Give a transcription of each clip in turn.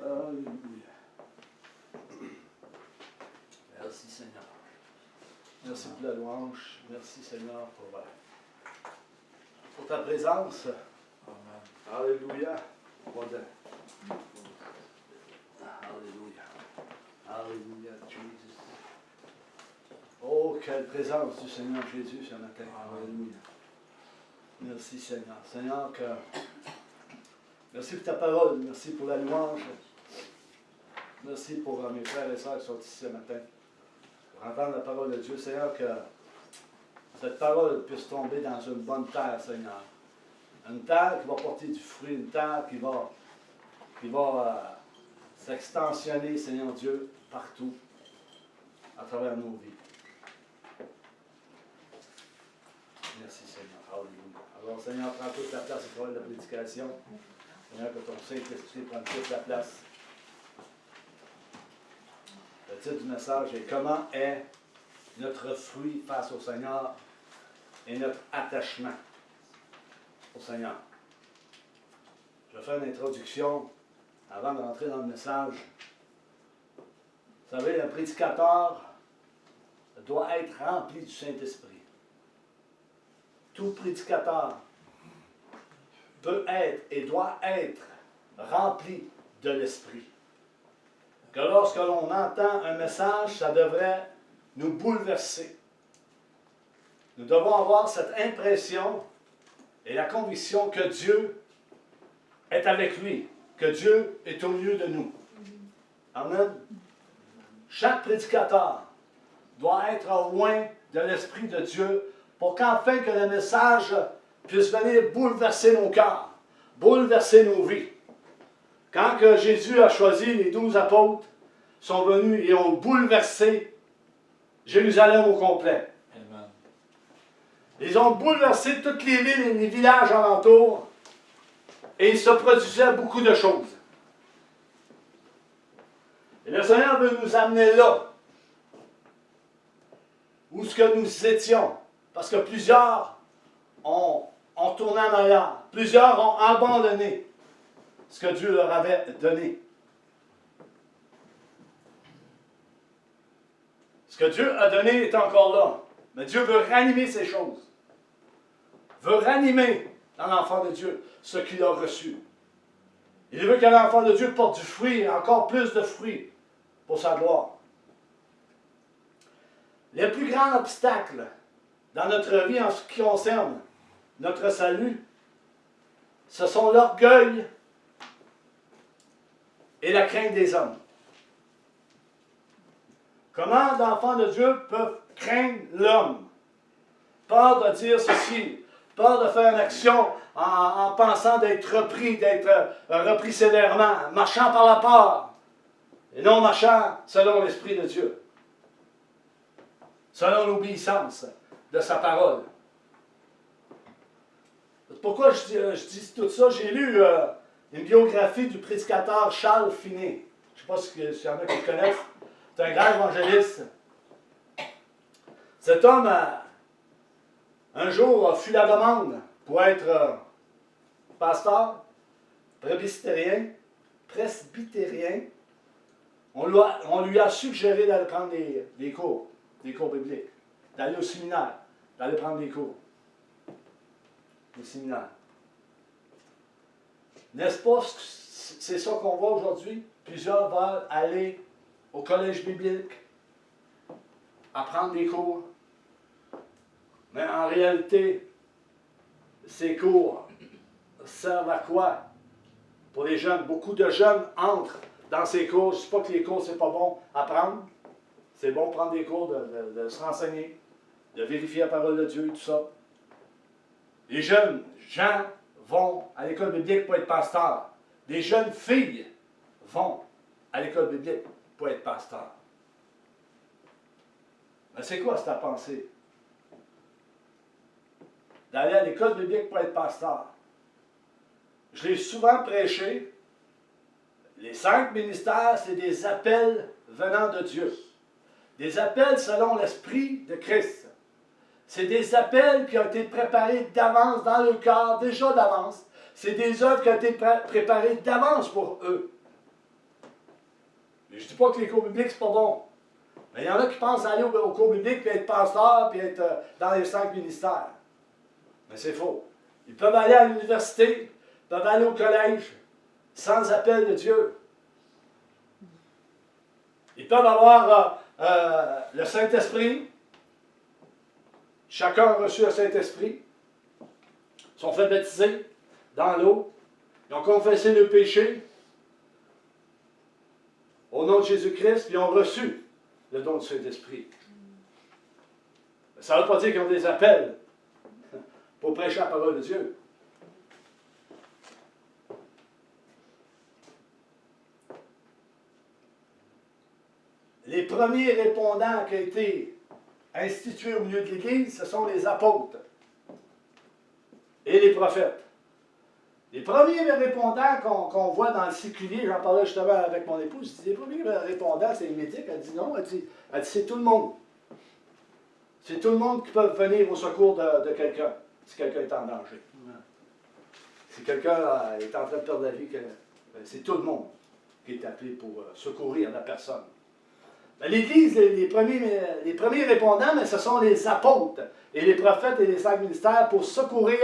Alléluia. Merci Seigneur. Merci pour la louange. Merci Seigneur pour ta présence. Amen. Alléluia. Alléluia. Alléluia. Jesus. Oh, quelle présence du Seigneur Jésus ce matin. Alléluia. Merci Seigneur. Seigneur, merci pour ta parole. Merci pour la louange. Merci pour mes frères et sœurs qui sont ici ce matin. Pour entendre la parole de Dieu. Seigneur, que cette parole puisse tomber dans une bonne terre, Seigneur. Une terre qui va porter du fruit, une terre qui va s'extensionner, Seigneur Dieu, partout, à travers nos vies. Merci, Seigneur. Alléluia. Alors, Seigneur, prends toute la place au travers de la prédication. Seigneur, que ton Saint-Esprit prenne toute la place. Le titre du message est « Comment est notre fruit face au Seigneur et notre attachement au Seigneur ?» Je vais faire une introduction avant de rentrer dans le message. Vous savez, un prédicateur doit être rempli du Saint-Esprit. Tout prédicateur peut être et doit être rempli de l'Esprit. Que lorsque l'on entend un message, ça devrait nous bouleverser. Nous devons avoir cette impression et la conviction que Dieu est avec lui, que Dieu est au milieu de nous. Amen. Chaque prédicateur doit être loin de l'Esprit de Dieu pour qu'enfin que le message puisse venir bouleverser nos cœurs, bouleverser nos vies. Quand que Jésus a choisi les 12 apôtres, sont venus et ont bouleversé Jérusalem au complet. Amen. Ils ont bouleversé toutes les villes et les villages alentours et il se produisait beaucoup de choses. Et le Seigneur veut nous amener là, où ce que nous étions. Parce que plusieurs ont tourné en arrière. Plusieurs ont abandonné ce que Dieu leur avait donné. Ce que Dieu a donné est encore là. Mais Dieu veut ranimer ces choses. Veut ranimer dans l'enfant de Dieu ce qu'il a reçu. Il veut que l'enfant de Dieu porte du fruit, encore plus de fruits pour sa gloire. Les plus grands obstacles dans notre vie en ce qui concerne notre salut, ce sont l'orgueil et la crainte des hommes. Comment d'enfants de Dieu peuvent craindre l'homme? Peur de dire ceci, peur de faire une action en pensant d'être repris sévèrement, marchant par la peur, et non marchant selon l'Esprit de Dieu, selon l'obéissance de sa parole. Pourquoi je dis tout ça? J'ai lu une biographie du prédicateur Charles Finney. Je ne sais pas s'il y en a qui le connaissent. C'est un grand évangéliste. Cet homme, un jour, fut la demande pour être pasteur, presbytérien. On lui a suggéré d'aller prendre des cours bibliques, d'aller au séminaire, d'aller prendre des cours. Au séminaire. N'est-ce pas, c'est ça qu'on voit aujourd'hui? Plusieurs veulent aller au collège biblique, apprendre des cours. Mais en réalité, ces cours servent à quoi? Pour les jeunes, beaucoup de jeunes entrent dans ces cours. Je ne dis pas que les cours, c'est pas bon à prendre. C'est bon de prendre des cours, de se renseigner, de vérifier la parole de Dieu et tout ça. Les jeunes gens vont à l'école biblique pour être pasteurs. Les jeunes filles vont à l'école biblique pour être pasteurs. Mais c'est quoi cette pensée? D'aller à l'école biblique pour être pasteur. Je l'ai souvent prêché. Les 5 ministères, c'est des appels venant de Dieu. Des appels selon l'Esprit de Christ. C'est des appels qui ont été préparés d'avance dans le cœur, déjà d'avance. C'est des œuvres qui ont été préparées d'avance pour eux. Je ne dis pas que les cours bibliques, c'est pas bon. Mais il y en a qui pensent aller au cours biblique, puis être pasteur, puis être dans les 5 ministères. Mais c'est faux. Ils peuvent aller à l'université, ils peuvent aller au collège, sans appel de Dieu. Ils peuvent avoir le Saint-Esprit. Chacun a reçu le Saint-Esprit. Ils sont fait baptiser dans l'eau. Ils ont confessé le péché au nom de Jésus-Christ, puis ils ont reçu le don du Saint-Esprit. Ça ne veut pas dire qu'ils ont des appels pour prêcher la parole de Dieu. Les premiers répondants qui ont été institués au milieu de l'Église, ce sont les apôtres et les prophètes. Les premiers répondants qu'on voit dans le séculier, j'en parlais justement avec mon épouse, les premiers répondants, c'est médic. Elle dit non, elle dit c'est tout le monde. C'est tout le monde qui peut venir au secours de quelqu'un, si quelqu'un est en danger. Si quelqu'un est en train de perdre la vie, c'est tout le monde qui est appelé pour secourir la personne. L'Église, les premiers répondants, mais ce sont les apôtres et les prophètes et les 5 ministères pour secourir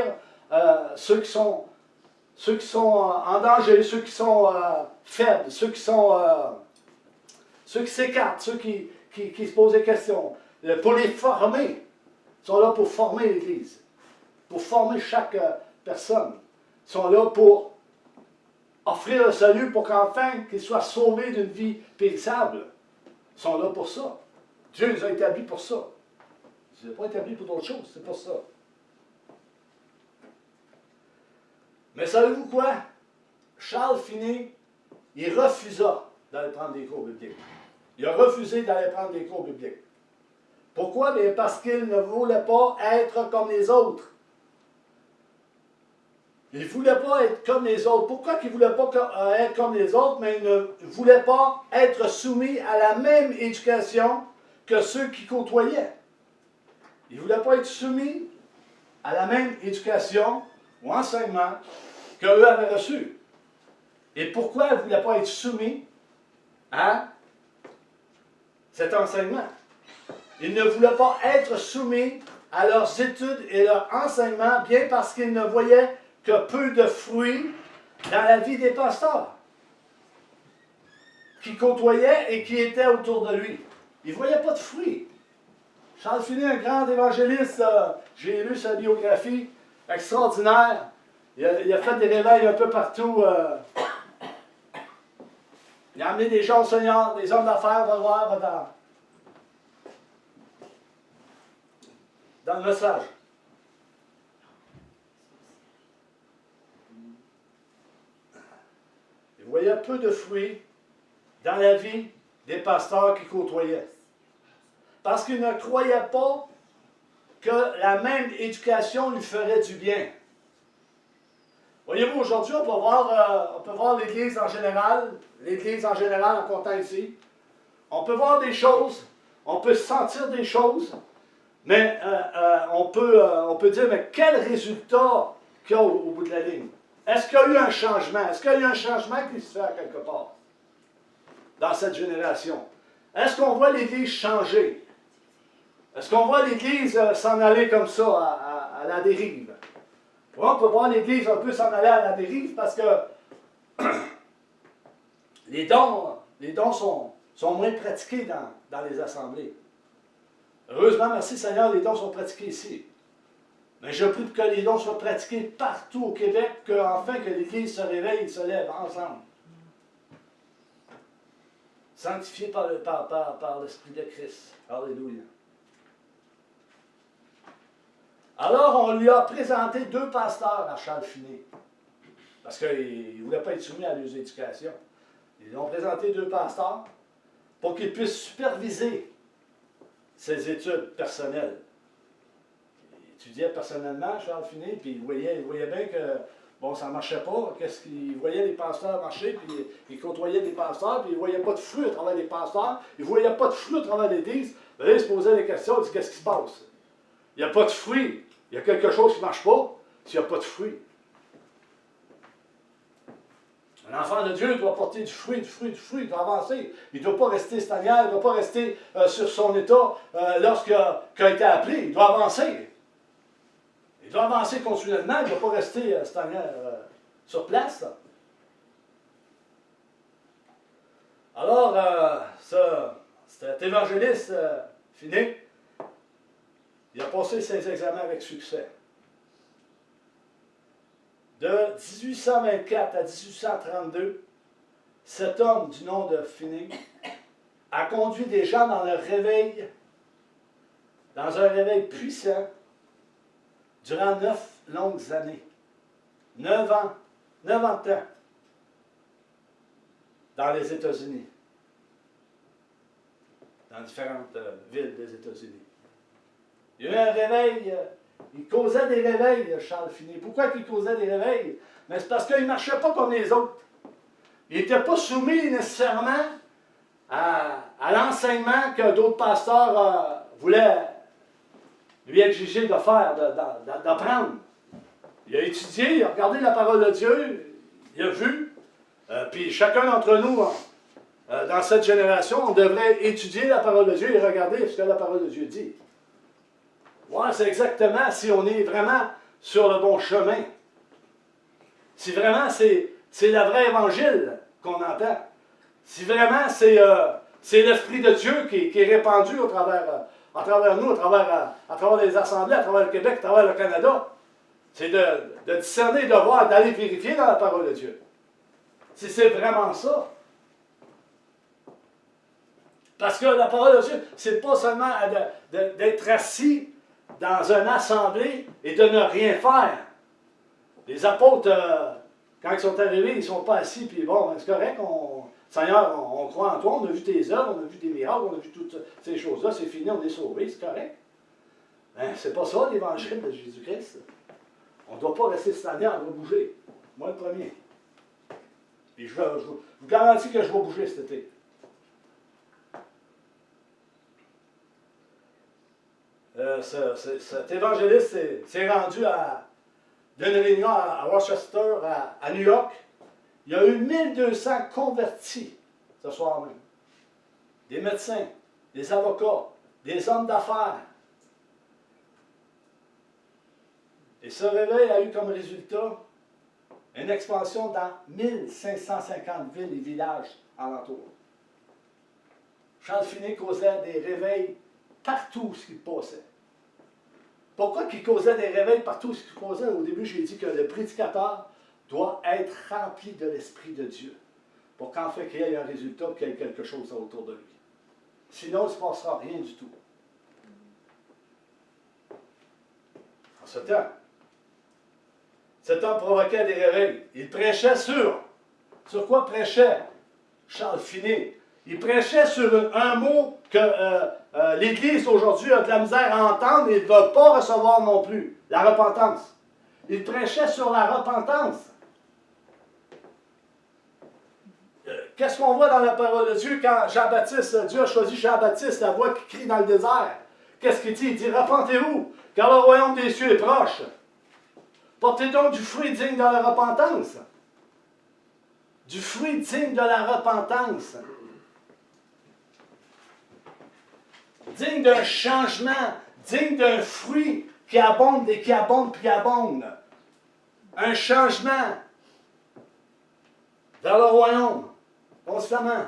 ceux qui sont en danger, ceux qui sont faibles, ceux qui s'écartent, ceux qui se posent des questions. Pour les former. Ils sont là pour former l'Église, pour former chaque personne. Ils sont là pour offrir le salut pour qu'enfin qu'ils soient sauvés d'une vie périssable. Ils sont là pour ça. Dieu les a établis pour ça. Ils ne les a pas établis pour d'autres choses, c'est pour ça. Mais savez-vous quoi? Charles Finney, il refusa d'aller prendre des cours bibliques. Il a refusé d'aller prendre des cours bibliques. Pourquoi? Bien parce qu'il ne voulait pas être comme les autres. Il ne voulait pas être comme les autres. Pourquoi il ne voulait pas être comme les autres? Mais il ne voulait pas être soumis à la même éducation que ceux qui côtoyaient. Il ne voulait pas être soumis à la même éducation ou enseignement qu'eux avaient reçu. Et pourquoi il ne voulait pas être soumis à cet enseignement? Il ne voulait pas être soumis à leurs études et leur enseignement, bien parce qu'il ne voyait que peu de fruits dans la vie des pasteurs qui côtoyaient et qui étaient autour de lui. Il ne voyait pas de fruits. Charles Finney, un grand évangéliste, j'ai lu sa biographie, extraordinaire. Il a fait des réveils un peu partout. Il a amené des gens au Seigneur, des hommes d'affaires, va voir, dans le message. Il voyait peu de fruits dans la vie des pasteurs qui côtoyaient. Parce qu'il ne croyait pas que la même éducation lui ferait du bien. Voyez-vous, aujourd'hui, on peut voir l'Église en général en comptant ici. On peut voir des choses, on peut sentir des choses, mais on peut dire, mais quel résultat qu'il y a au bout de la ligne? Est-ce qu'il y a eu un changement? Est-ce qu'il y a eu un changement qui se fait à quelque part dans cette génération? Est-ce qu'on voit l'Église changer? Est-ce qu'on voit l'Église s'en aller comme ça, à la dérive? Oui, on peut voir l'Église un peu s'en aller à la dérive parce que les dons sont moins pratiqués dans les assemblées. Heureusement, merci Seigneur, les dons sont pratiqués ici. Mais je prie que les dons soient pratiqués partout au Québec, qu'enfin que l'Église se réveille et se lève ensemble. Sanctifié par l'Esprit de Christ. Alléluia. Alors, on lui a présenté 2 pasteurs à Charles Finney. Parce qu'il ne voulait pas être soumis à leurs éducations. Ils lui ont présenté 2 pasteurs pour qu'ils puissent superviser ses études personnelles. Il étudiait personnellement, Charles Finney, puis il voyait bien que bon, ça ne marchait pas. Il voyait les pasteurs marcher, puis il côtoyait des pasteurs, puis il ne voyait pas de fruits à travers les pasteurs, il ne voyait pas de fruits à travers l'Église. Là, il se posait des questions, il dit, qu'est-ce qui se passe? Il n'y a pas de fruits. Il y a quelque chose qui ne marche pas s'il n'y a pas de fruits. Un enfant de Dieu doit porter du fruit, il doit avancer. Il ne doit pas rester stagnant, il ne doit pas rester sur son état lorsqu'il a été appelé. Il doit avancer. Il doit avancer continuellement, il ne doit pas rester stagnant sur place. Alors, cet évangéliste Finney, il a passé ses examens avec succès. De 1824 à 1832, cet homme du nom de Finney a conduit des gens dans un réveil puissant, durant 9 longues années. 9 ans de temps, dans les États-Unis, dans différentes villes des États-Unis. Il y a eu un réveil, il causait des réveils, Charles Finney. Pourquoi il causait des réveils? Mais c'est parce qu'il ne marchait pas comme les autres. Il n'était pas soumis nécessairement à l'enseignement que d'autres pasteurs voulaient lui exiger de faire, d'apprendre. Il a étudié, il a regardé la parole de Dieu, il a vu. Puis chacun d'entre nous, dans cette génération, on devrait étudier la parole de Dieu et regarder ce que la parole de Dieu dit. Ouais, c'est exactement si on est vraiment sur le bon chemin. Si vraiment c'est le vrai évangile qu'on entend. Si vraiment c'est l'Esprit de Dieu qui est répandu à travers nous, à travers les assemblées, à travers le Québec, à travers le Canada. C'est de discerner, de voir, d'aller vérifier dans la parole de Dieu. Si c'est vraiment ça. Parce que la parole de Dieu, c'est pas seulement d'être assis dans une assemblée et de ne rien faire. Les apôtres, quand ils sont arrivés, ils ne sont pas assis, puis bon, c'est correct, Seigneur, on croit en toi, on a vu tes œuvres, on a vu des miracles, on a vu toutes ces choses-là, c'est fini, on est sauvés, c'est correct. Ben, c'est pas ça l'évangile de Jésus-Christ. On ne doit pas rester stagnant, on doit bouger. Moi le premier. Puis je vous garantis que je vais bouger cet été. Cet évangéliste s'est rendu d'une réunion à Rochester, à New York. Il y a eu 1200 convertis ce soir même. Des médecins, des avocats, des hommes d'affaires. Et ce réveil a eu comme résultat une expansion dans 1550 villes et villages alentours. Charles Finney causait des réveils partout où il passait. Pourquoi il causait des réveils partout où il passait? Au début, j'ai dit que le prédicateur doit être rempli de l'Esprit de Dieu pour qu'en fait qu'il y ait un résultat, qu'il y ait quelque chose autour de lui. Sinon, il ne se passera rien du tout. En ce temps, cet homme provoquait des réveils. Il prêchait sur quoi prêchait Charles Finney? Il prêchait sur un mot que l'Église aujourd'hui a de la misère à entendre et ne va pas recevoir non plus, la repentance. Il prêchait sur la repentance. Qu'est-ce qu'on voit dans la parole de Dieu quand Jean-Baptiste, Dieu a choisi Jean-Baptiste, la voix qui crie dans le désert? Qu'est-ce qu'il dit? Il dit, repentez-vous, car le royaume des cieux est proche. Portez donc du fruit digne de la repentance. Du fruit digne de la repentance. Digne d'un changement, digne d'un fruit qui abonde et qui abonde puis abonde. Un changement vers le royaume, constamment.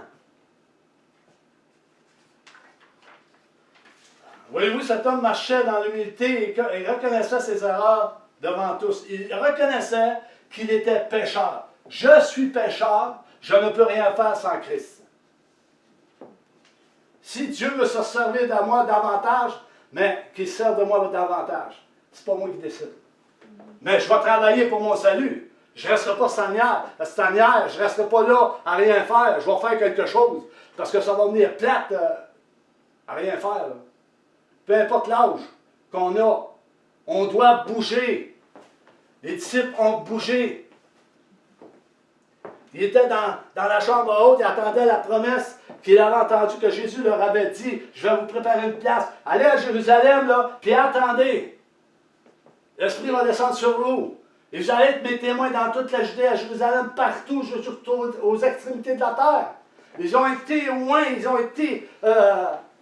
Voyez-vous, cet homme marchait dans l'humilité et reconnaissait ses erreurs devant tous. Il reconnaissait qu'il était pécheur. Je suis pécheur, je ne peux rien faire sans Christ. Si Dieu veut se servir de moi davantage, mais qu'il se serve de moi davantage. C'est pas moi qui décide. Mais je vais travailler pour mon salut. Je ne resterai pas stagnaire, je ne resterai pas là à rien faire. Je vais faire quelque chose. Parce que ça va venir plate à rien faire. Là. Peu importe l'âge qu'on a, on doit bouger. Les disciples ont bougé. Ils étaient dans la chambre haute, ils attendaient la promesse qu'il avait entendue, que Jésus leur avait dit, je vais vous préparer une place. Allez à Jérusalem, là, puis attendez. L'Esprit va descendre sur vous. Et vous allez être mes témoins dans toute la Judée, à Jérusalem, partout, surtout aux extrémités de la terre. Ils ont été ils ont été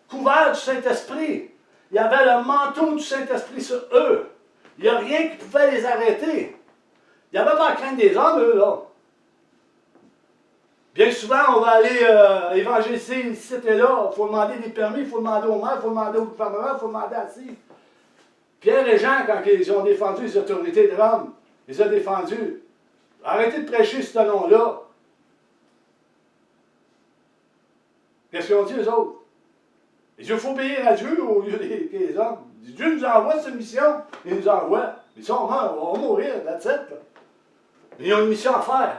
couverts du Saint-Esprit. Il y avait le manteau du Saint-Esprit sur eux. Il n'y a rien qui pouvait les arrêter. Il n'y avait pas à craindre des hommes, eux, là. Bien souvent, on va aller évangéliser ici et là. Il faut demander des permis, il faut demander au maire, il faut demander au gouvernement, il faut demander à ci. Pierre et Jean, quand ils ont défendu les autorités de Rome, ils ont défendu. Arrêtez de prêcher ce nom-là. Qu'est-ce qu'ils ont dit, eux autres? Ils disent, il faut obéir à Dieu au lieu des hommes. Dieu nous envoie cette mission. Il nous envoie. Ils sont morts, on va mourir, la tête. Mais ils ont une mission à faire.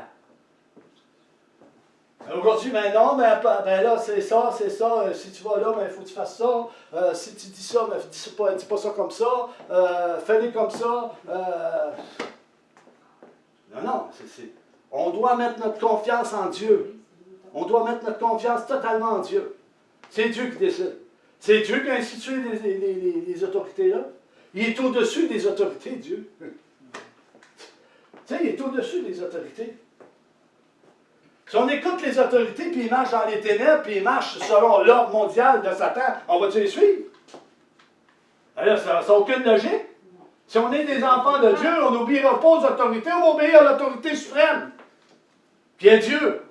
Aujourd'hui, ben non, ben là, c'est ça. Si tu vas là, ben il faut que tu fasses ça. Si tu dis ça, ben dis pas ça comme ça. Fais-les comme ça. Non, on doit mettre notre confiance en Dieu. On doit mettre notre confiance totalement en Dieu. C'est Dieu qui décide. C'est Dieu qui a institué les autorités là. Il est au-dessus des autorités, Dieu. Tu sais, il est au-dessus des autorités. Si on écoute les autorités, puis ils marchent dans les ténèbres, puis ils marchent selon l'ordre mondial de Satan, on va-tu les suivre? Alors, ça n'a aucune logique. Si on est des enfants de Dieu, on n'oubliera pas aux autorités, on va obéir à l'autorité suprême, qui est Dieu.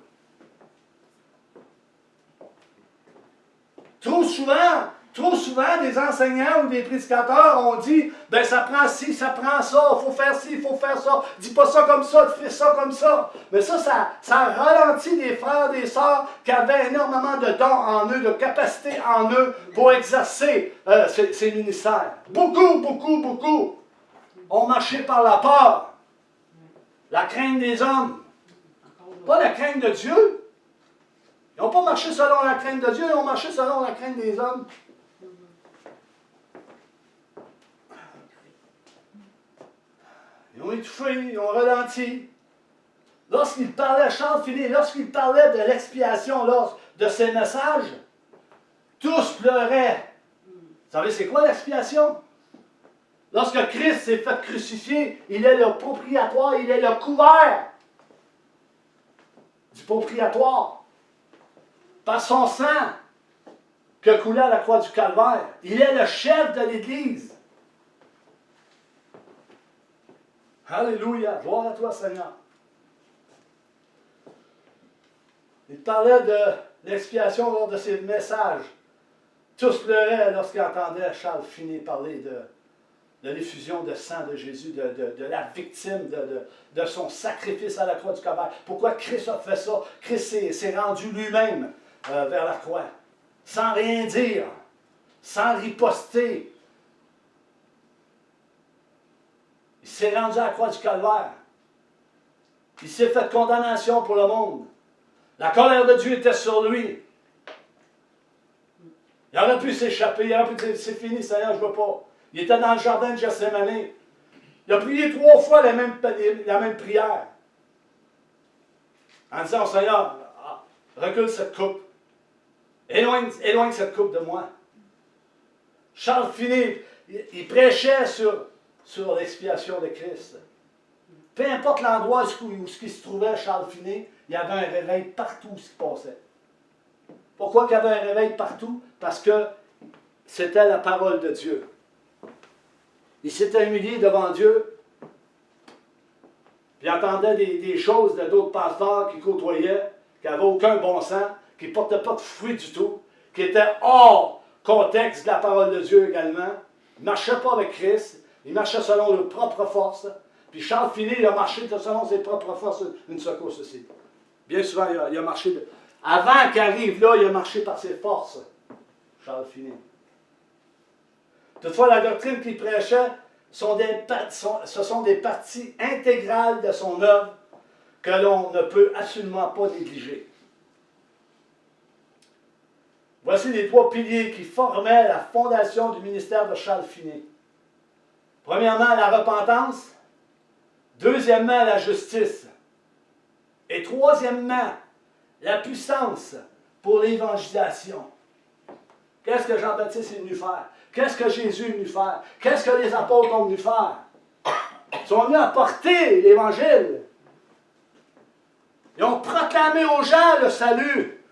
Trop souvent, des enseignants ou des prédicateurs ont dit, ben ça prend ci, ça prend ça, il faut faire ci, il faut faire ça, dis pas ça comme ça, tu fais ça comme ça. Mais ça ralentit des frères, des sœurs qui avaient énormément de dons en eux, de capacités en eux pour exercer ces ministères. Beaucoup ont marché par la peur, la crainte des hommes, pas la crainte de Dieu. Ils n'ont pas marché selon la crainte de Dieu, ils ont marché selon la crainte des hommes. Ils ont étouffé, ils ont ralenti. Lorsqu'il parlait, Charles Finet, lorsqu'il parlait de l'expiation, de ses messages, tous pleuraient. Vous savez, c'est quoi l'expiation? Lorsque Christ s'est fait crucifier, il est le propriatoire, il est le couvert du propriatoire. Par son sang qui a coulé à la croix du Calvaire. Il est le chef de l'Église. Alléluia. Gloire à toi, Seigneur. Il parlait de l'expiation lors de ses messages. Tous pleuraient lorsqu'ils entendaient Charles Finet parler de l'effusion de sang de Jésus, de la victime, de son sacrifice à la croix du Calvaire. Pourquoi Christ a fait ça? Christ s'est rendu lui-même vers la croix, sans rien dire, sans riposter. Il s'est rendu à la croix du Calvaire. Il s'est fait condamnation pour le monde. La colère de Dieu était sur lui. Il aurait pu s'échapper, il aurait pu dire, c'est fini, Seigneur, je ne veux pas. Il était dans le jardin de Gethsémani. Il a prié 3 fois la même prière. En disant au Seigneur, recule cette coupe. Éloigne cette coupe de moi. Charles Finet, il prêchait sur l'expiation de Christ. Peu importe l'endroit où il se trouvait, Charles Finet, il y avait un réveil partout où il se passait. Pourquoi il y avait un réveil partout? Parce que c'était la parole de Dieu. Il s'était humilié devant Dieu, puis il entendait des choses de d'autres pasteurs qui côtoyaient, qui n'avaient aucun bon sens, qui ne portaient pas de fruits du tout, qui étaient hors contexte de la parole de Dieu également. Il ne marchait pas avec Christ, il marchait selon leurs propres forces. Puis Charles Finet, il a marché selon ses propres forces, une secousse aussi. Bien souvent, il a marché. Avant qu'il arrive là, il a marché par ses forces. Charles Finet. Toutefois, la doctrine qu'il prêchait, ce sont des parties intégrales de son œuvre que l'on ne peut absolument pas négliger. Voici les 3 piliers qui formaient la fondation du ministère de Charles Finet. Premièrement, la repentance. Deuxièmement, la justice. Et troisièmement, la puissance pour l'évangélisation. Qu'est-ce que Jean-Baptiste est venu faire? Qu'est-ce que Jésus est venu faire? Qu'est-ce que les apôtres ont venu faire? Ils sont venus apporter l'Évangile. Ils ont proclamé aux gens le salut.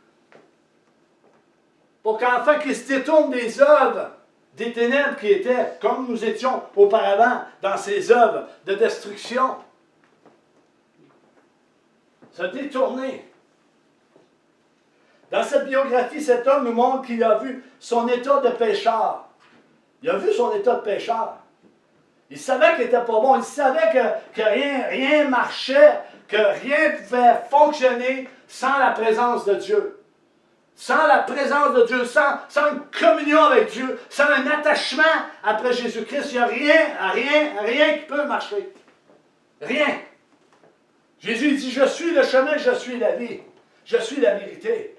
Pour qu'enfin qu'ils se détournent des œuvres des ténèbres qui étaient, comme nous étions auparavant, dans ces œuvres de destruction. Se détourner. Dans cette biographie, cet homme nous montre qu'il a vu son état de pécheur. Il a vu son état de pécheur. Il savait qu'il n'était pas bon. Il savait que rien marchait, que rien ne pouvait fonctionner sans la présence de Dieu. Sans la présence de Dieu, sans une communion avec Dieu, sans un attachement après Jésus-Christ, il n'y a rien qui peut marcher. Rien. Jésus dit, je suis le chemin, je suis la vie. Je suis la vérité.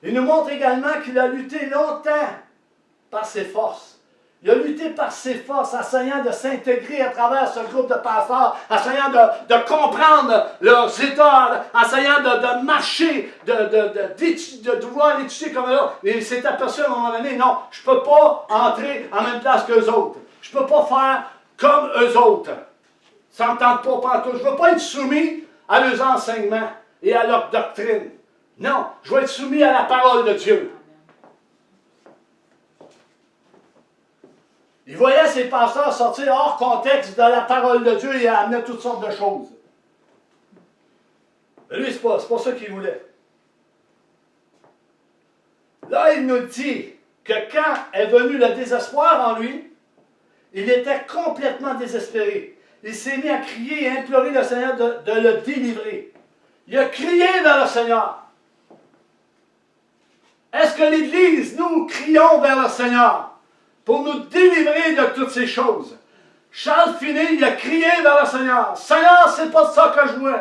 Il nous montre également qu'il a lutté longtemps par ses forces. Il a lutté par ses forces, essayant de s'intégrer à travers ce groupe de pasteurs, essayant de comprendre leurs états, essayant de marcher, de vouloir étudier comme eux. Et il s'est aperçu à un moment donné, non, je ne peux pas entrer en même place qu'eux autres. Je ne peux pas faire comme eux autres. Ça ne me tente pas pantoute. Je ne veux pas être soumis à leurs enseignements et à leur doctrine. Non, je veux être soumis à la parole de Dieu. Il voyait ses pasteurs sortir hors contexte de la parole de Dieu et amener toutes sortes de choses. Mais lui, c'est pas ça qu'il voulait. Là, il nous dit que quand est venu le désespoir en lui, il était complètement désespéré. Il s'est mis à crier et à implorer le Seigneur de le délivrer. Il a crié vers le Seigneur. Est-ce que l'Église, nous crions vers le Seigneur pour nous délivrer de toutes ces choses? Charles Finney, il a crié vers le Seigneur. Seigneur, c'est pas ça que je veux.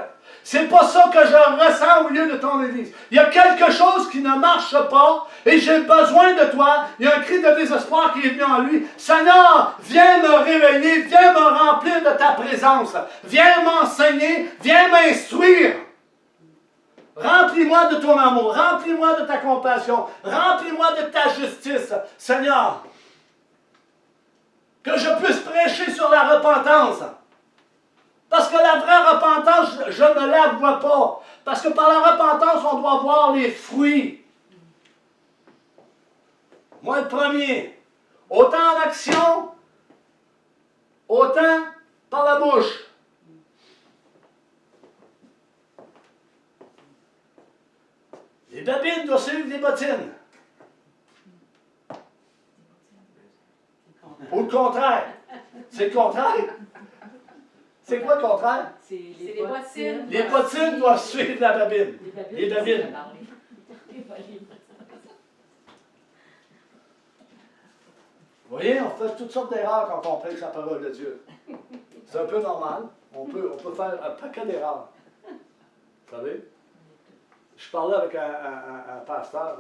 C'est pas ça que je ressens au milieu de ton Église. Il y a quelque chose qui ne marche pas et j'ai besoin de toi. Il y a un cri de désespoir qui est venu en lui. Seigneur, viens me réveiller, viens me remplir de ta présence. Viens m'enseigner, viens m'instruire. Remplis-moi de ton amour, remplis-moi de ta compassion, remplis-moi de ta justice, Seigneur. Que je puisse prêcher sur la repentance. Parce que la vraie repentance, je ne la vois pas. Parce que par la repentance, on doit voir les fruits. Moi, le premier, autant en action, autant par la bouche. Les babines doivent suivre des bottines. Ou le contraire. C'est le contraire. C'est quoi le contraire? C'est les bottines. Les bottines doivent suivre la babine. Les babines. Vous voyez, on fait toutes sortes d'erreurs quand on prêche la parole de Dieu. C'est un peu normal. On peut faire un paquet d'erreurs. Vous savez? Je parlais avec un pasteur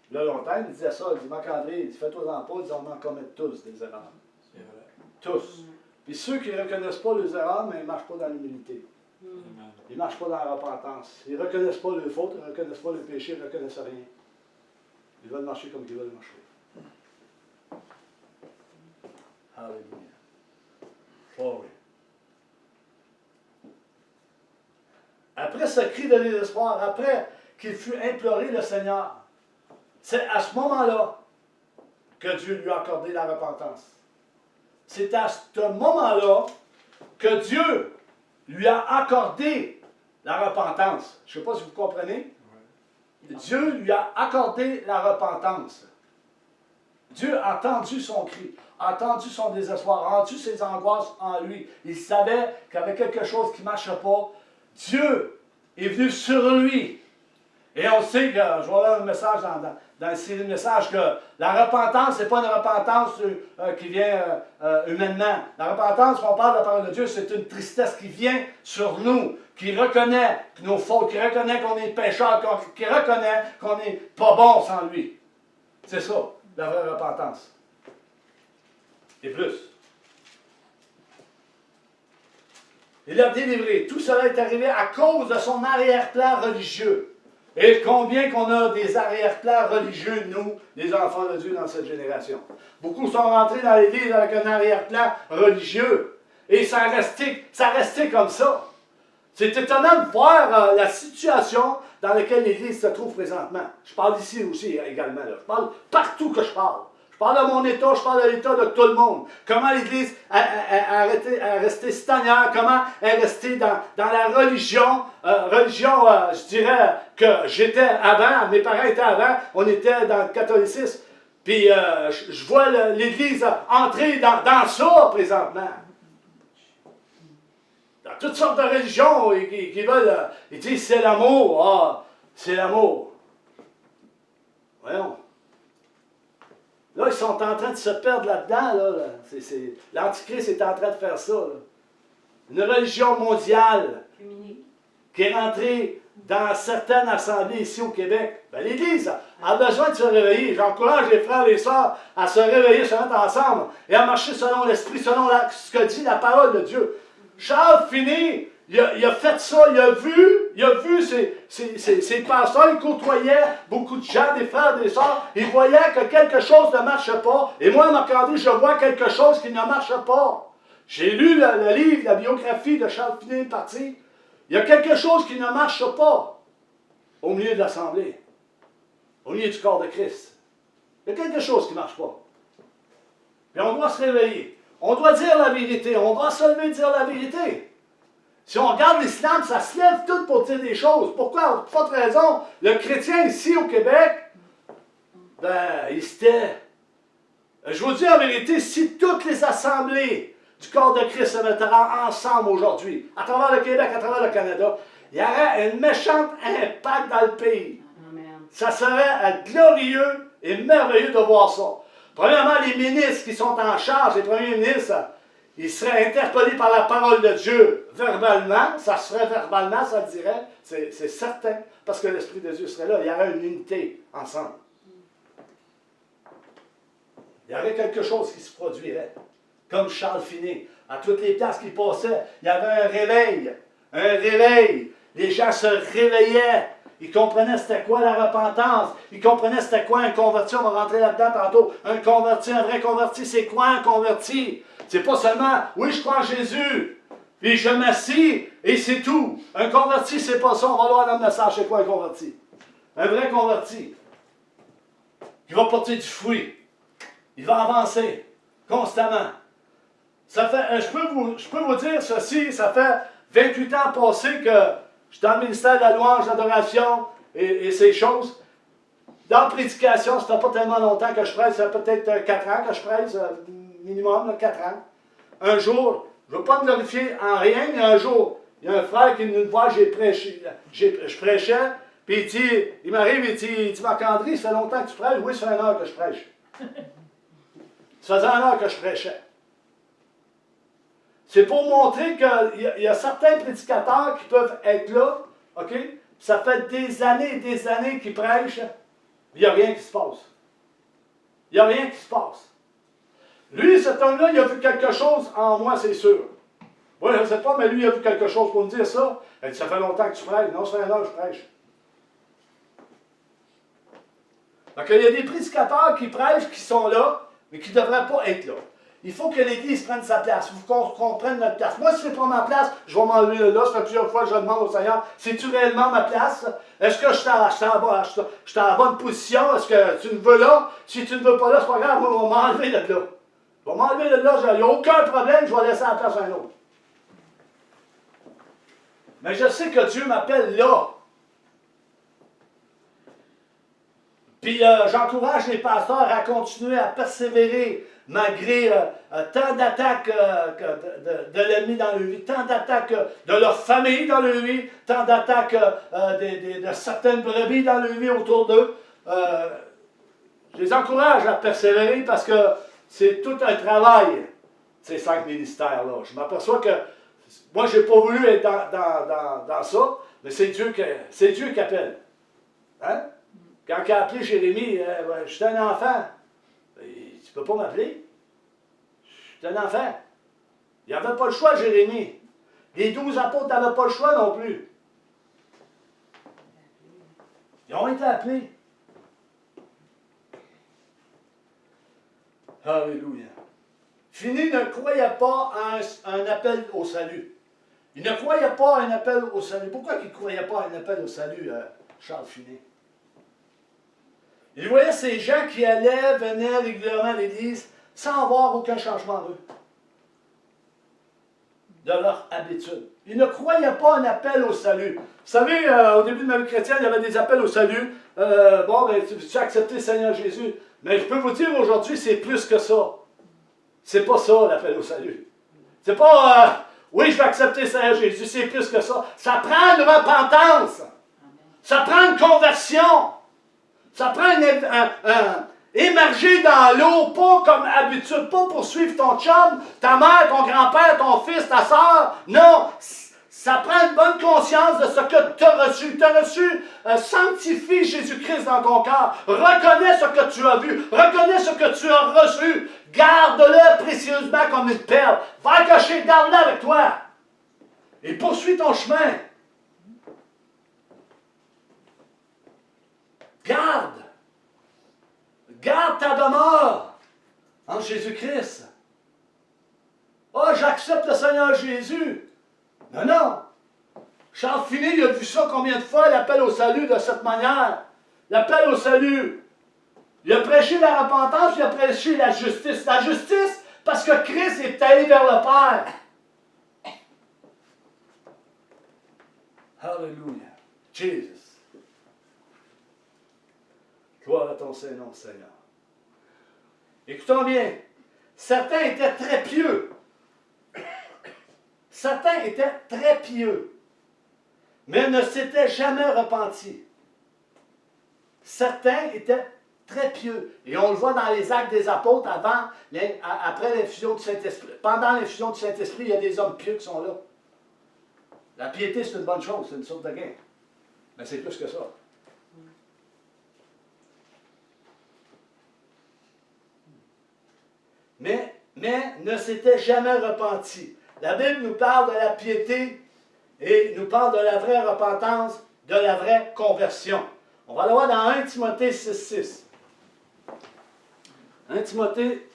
il y a longtemps, il disait ça, il dit, Marc-André, il dit, fais-toi-en pas, il dit, on en commet tous des erreurs. C'est vrai. Tous. Puis ceux qui ne reconnaissent pas les erreurs, mais ils ne marchent pas dans l'humilité. Ils ne marchent pas dans la repentance. Ils ne reconnaissent pas leurs fautes, ils ne reconnaissent pas le péché, ils ne reconnaissent rien. Ils veulent marcher comme ils veulent marcher. Alléluia. Glory. Après ce cri de désespoir, après qu'il fut imploré le Seigneur, c'est à ce moment-là que Dieu lui a accordé la repentance. C'est à ce moment-là que Dieu lui a accordé la repentance. Je ne sais pas si vous comprenez. Dieu lui a accordé la repentance. Dieu a entendu son cri, a entendu son désespoir, a entendu ses angoisses en lui. Il savait qu'il y avait quelque chose qui ne marchait pas. Dieu est venu sur lui. Et on sait que, je vais avoir un message dans le série de messages, que la repentance, ce n'est pas une repentance qui vient humainement. La repentance, quand on parle de la parole de Dieu, c'est une tristesse qui vient sur nous, qui reconnaît nos fautes, qui reconnaît qu'on est pécheur, qui reconnaît qu'on n'est pas bon sans lui. C'est ça, la vraie repentance. Et plus. Il a délivré. Tout cela est arrivé à cause de son arrière-plan religieux. Et combien qu'on a des arrière-plans religieux, nous, les enfants de Dieu, dans cette génération. Beaucoup sont rentrés dans l'Église avec un arrière-plan religieux. Et ça restait comme ça. C'est étonnant de voir la situation dans laquelle l'Église se trouve présentement. Je parle ici aussi également. Là. Je parle partout que je parle. Je parle de mon État, je parle de l'État de tout le monde. Comment l'Église a resté stagnaire, comment elle est restée dans la religion. Je dirais que j'étais avant, mes parents étaient avant, on était dans le catholicisme. Puis je vois l'Église entrer dans ça présentement. Dans toutes sortes de religions qui veulent, ils disent c'est l'amour. Ah, c'est l'amour. Voyons. Là, ils sont en train de se perdre là-dedans. L'Antichrist est en train de faire ça. Là. Une religion mondiale qui est rentrée dans certaines assemblées ici au Québec. Ben, l'Église a besoin de se réveiller. J'encourage les frères et les sœurs à se réveiller, se mettre ensemble et à marcher selon l'Esprit, selon ce que dit la parole de Dieu. Charles Finney, il a fait ça, il a vu ses pasteurs, il côtoyait beaucoup de gens, des frères, des sœurs, il voyait que quelque chose ne marche pas. Et moi, Marc-André, je vois quelque chose qui ne marche pas. J'ai lu le livre, la biographie de Charles Finney, partie. Il y a quelque chose qui ne marche pas au milieu de l'Assemblée, au milieu du corps de Christ. Il y a quelque chose qui ne marche pas. Mais on doit se réveiller. On doit dire la vérité. On doit se lever et dire la vérité. Si on regarde l'islam, ça se lève tout pour dire des choses. Pourquoi? Pour pas de raison. Le chrétien ici au Québec, ben, il se tait. Je vous dis la vérité, si toutes les assemblées du corps de Christ se mettraient ensemble aujourd'hui, à travers le Québec, à travers le Canada, il y aurait un méchant impact dans le pays. Amen. Ça serait glorieux et merveilleux de voir ça. Premièrement, les ministres qui sont en charge, les premiers ministres, ils seraient interpellés par la parole de Dieu verbalement, ça serait verbalement, ça le dirait, c'est certain, parce que l'Esprit de Dieu serait là, il y aurait une unité ensemble. Il y aurait quelque chose qui se produirait, comme Charles Finney, à toutes les places qu'il passait, il y avait un réveil, les gens se réveillaient, ils comprenaient c'était quoi la repentance. Ils comprenaient c'était quoi un converti. On va rentrer là-dedans tantôt. Un converti, un vrai converti, c'est quoi un converti? C'est pas seulement, oui, je crois en Jésus, puis je m'assis, et c'est tout. Un converti, c'est pas ça. On va voir dans le message, c'est quoi un converti? Un vrai converti, qui va porter du fruit. Il va avancer constamment. Ça fait, je peux vous dire ceci, ça fait 28 ans passés que je suis dans le ministère de la louange, l'adoration et ces choses. Dans la prédication, ça ne fait pas tellement longtemps que je prêche, ça fait peut-être 4 ans que je prêche, minimum, là, 4 ans. Un jour, je ne veux pas me glorifier en rien, mais un jour, il y a un frère qui est venu me voir, je prêchais, puis il m'arrive et il dit Marc-André, ça fait longtemps que tu prêches? Oui, ça fait 1 heure que je prêche. Ça faisait 1 heure que je prêchais. C'est pour montrer qu'il y a certains prédicateurs qui peuvent être là, OK? Ça fait des années et des années qu'ils prêchent, il n'y a rien qui se passe. Il n'y a rien qui se passe. Lui, cet homme-là, il a vu quelque chose en moi, c'est sûr. Moi, je ne sais pas, mais lui, il a vu quelque chose pour me dire ça. Il dit, ça fait longtemps que tu prêches. Non, ça fait 1 heure que je prêche. Donc, il y a des prédicateurs qui prêchent, qui sont là, mais qui ne devraient pas être là. Il faut que l'Église prenne sa place. Il faut qu'on prenne notre place. Moi, si ce n'est pas ma place, je vais m'enlever de là. Ça fait plusieurs fois que je demande au Seigneur, c'est-tu réellement ma place? Est-ce que je suis en bonne position? Est-ce que tu me veux là? Si tu ne veux pas là, c'est pas grave. Moi, je vais m'enlever de là. Je vais m'enlever de là. Il n'y a aucun problème. Je vais laisser la place à un autre. Mais je sais que Dieu m'appelle là. Puis j'encourage les pasteurs à continuer à persévérer malgré tant d'attaques de l'ennemi dans leur vie, tant d'attaques de leur famille dans leur vie, tant d'attaques de certaines brebis dans leur vie autour d'eux. Je les encourage à persévérer parce que c'est tout un travail, ces 5 ministères-là. Je m'aperçois que moi, je n'ai pas voulu être dans ça, mais c'est Dieu qui appelle. Hein? Quand il a appelé Jérémie, je suis un enfant. Tu ne peux pas m'appeler? Je suis un enfant. Il n'avait pas le choix, Jérémie. Les 12 apôtres n'avaient pas le choix non plus. Ils ont été appelés. Alléluia. Finney ne croyait pas à un appel au salut. Il ne croyait pas à un appel au salut. Pourquoi il ne croyait pas à un appel au salut, Charles Finney? Il voyait ces gens qui allaient, venaient régulièrement à l'église sans avoir aucun changement d'eux, de leur habitude. Il ne croyait pas à un appel au salut. Vous savez, au début de ma vie chrétienne, il y avait des appels au salut. Tu as accepté le Seigneur Jésus. Mais je peux vous dire aujourd'hui, c'est plus que ça. C'est pas ça l'appel au salut. C'est pas, oui, je vais accepter le Seigneur Jésus, c'est plus que ça. Ça prend une repentance. Ça prend une conversion. Ça prend émerger dans l'eau, pas comme habitude, pas pour suivre ton chum, ta mère, ton grand-père, ton fils, ta soeur. Non, ça prend une bonne conscience de ce que tu as reçu. Tu as reçu, sanctifie Jésus-Christ dans ton cœur. Reconnais ce que tu as vu. Reconnais ce que tu as reçu. Garde-le précieusement comme une perle. Va le cacher, garde-le avec toi. Et poursuis ton chemin. Garde ta demeure en Jésus-Christ. Oh, j'accepte le Seigneur Jésus. Non. Charles Finney, il a vu ça combien de fois, l'appel au salut de cette manière. L'appel au salut. Il a prêché la repentance, il a prêché la justice. La justice, parce que Christ est allé vers le Père. Hallelujah. Jesus. Gloire à ton Saint-Nom, Seigneur. Écoutons bien. Certains étaient très pieux. Certains étaient très pieux, mais ne s'étaient jamais repentis. Certains étaient très pieux. Et on le voit dans les Actes des Apôtres, après l'infusion du Saint-Esprit. Pendant l'infusion du Saint-Esprit, il y a des hommes pieux qui sont là. La piété, c'est une bonne chose, c'est une sorte de gain. Mais c'est plus que ça. Mais ne s'était jamais repenti. La Bible nous parle de la piété et nous parle de la vraie repentance, de la vraie conversion. On va le voir dans 1 Timothée 6,6. 1 Timothée,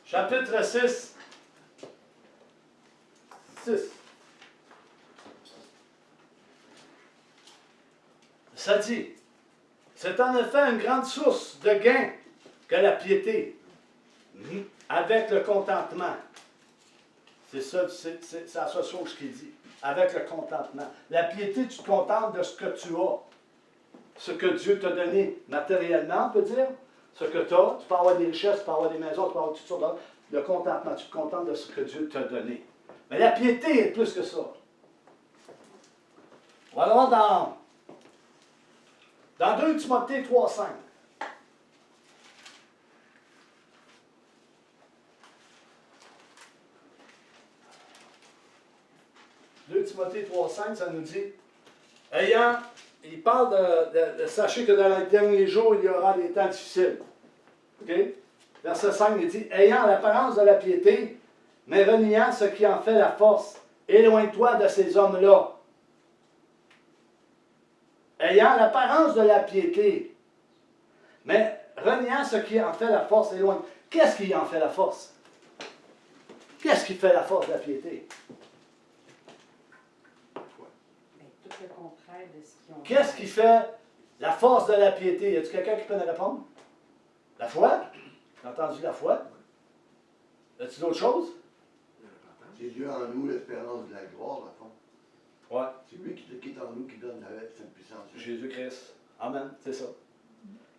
chapitre 6. 6. Ça dit, c'est en effet une grande source de gain que la piété, avec le contentement. C'est ça, c'est la seule chose qu'il dit. Avec le contentement. La piété, tu te contentes de ce que tu as. Ce que Dieu t'a donné matériellement, on peut dire. Ce que tu as. Tu peux avoir des richesses, tu peux avoir des maisons, tu peux avoir toutes sortes de... Le contentement, tu te contentes de ce que Dieu t'a donné. Mais la piété est plus que ça. On va le voir dans 2 Timothée 3,5. 2 Timothée 3,5, ça nous dit, il parle de sachez que dans les derniers jours, il y aura des temps difficiles. OK? Verset 5, il dit, ayant l'apparence de la piété, mais reniant ce qui en fait la force, éloigne-toi de ces hommes-là. Ayant l'apparence de la piété, mais reniant ce qui en fait la force, éloigne. Qu'est-ce qui en fait la force? Qu'est-ce qui fait la force de la piété? Le contraire de ce qu'ils ont. Qu'est-ce qui fait la force de la piété? Y a-t-il quelqu'un qui peut nous répondre? La foi? T'as entendu la foi? Y a-t-il d'autres choses? C'est Dieu en nous, l'espérance de la gloire, à fond. Ouais. C'est lui qui est en nous, qui donne cette puissance. Jésus-Christ. Amen, c'est ça.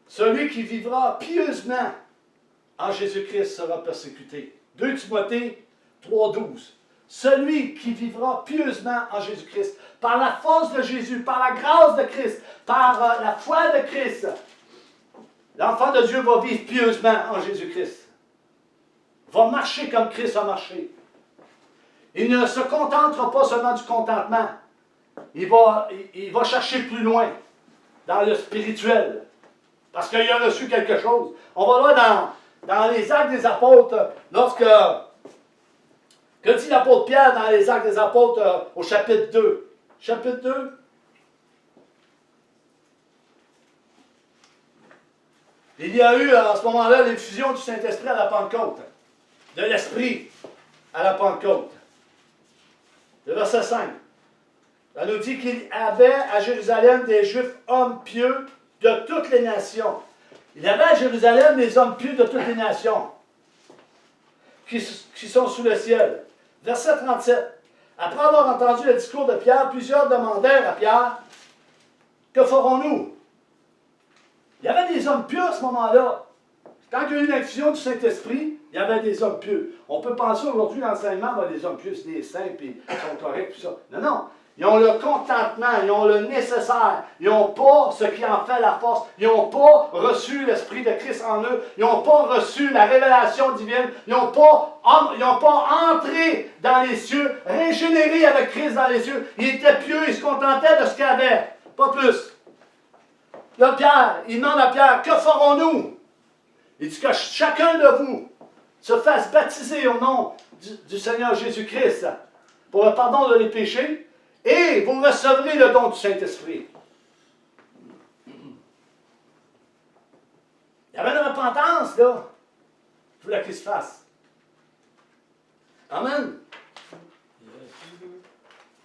Celui qui vivra pieusement en Jésus-Christ sera persécuté. 2 Timothée 3,12. Celui qui vivra pieusement en Jésus-Christ, par la force de Jésus, par la grâce de Christ, par la foi de Christ, l'enfant de Dieu va vivre pieusement en Jésus-Christ. Va marcher comme Christ a marché. Il ne se contentera pas seulement du contentement. Il va chercher plus loin, dans le spirituel, parce qu'il a reçu quelque chose. On va voir dans les Actes des Apôtres, que dit l'apôtre Pierre dans les Actes des Apôtres au chapitre 2? Chapitre 2. Il y a eu en ce moment-là l'effusion du Saint-Esprit à la Pentecôte. De l'Esprit à la Pentecôte. Le verset 5. Ça nous dit qu'il y avait à Jérusalem des Juifs hommes pieux de toutes les nations. Il y avait à Jérusalem des hommes pieux de toutes les nations qui sont sous le ciel. Verset 37. Après avoir entendu le discours de Pierre, plusieurs demandèrent à Pierre, « Que ferons-nous? » Il y avait des hommes pieux à ce moment-là. Quand il y a eu l'infusion du Saint-Esprit, il y avait des hommes pieux. On peut penser aujourd'hui, l'enseignement, les hommes pieux, c'est des saints, puis ils sont corrects, tout ça. Non, non. Ils ont le contentement, ils ont le nécessaire. Ils n'ont pas ce qui en fait la force. Ils n'ont pas reçu l'Esprit de Christ en eux. Ils n'ont pas reçu la révélation divine. Ils n'ont pas entré dans les cieux, régénérés avec Christ dans les cieux. Ils étaient pieux, ils se contentaient de ce qu'ils avaient. Pas plus. Là, Pierre, il demande à Pierre, que ferons-nous? Il dit que chacun de vous se fasse baptiser au nom du Seigneur Jésus-Christ pour le pardon de les péchés, et vous recevrez le don du Saint-Esprit. Il y avait une repentance, là. Je voulais qu'il se fasse. Amen.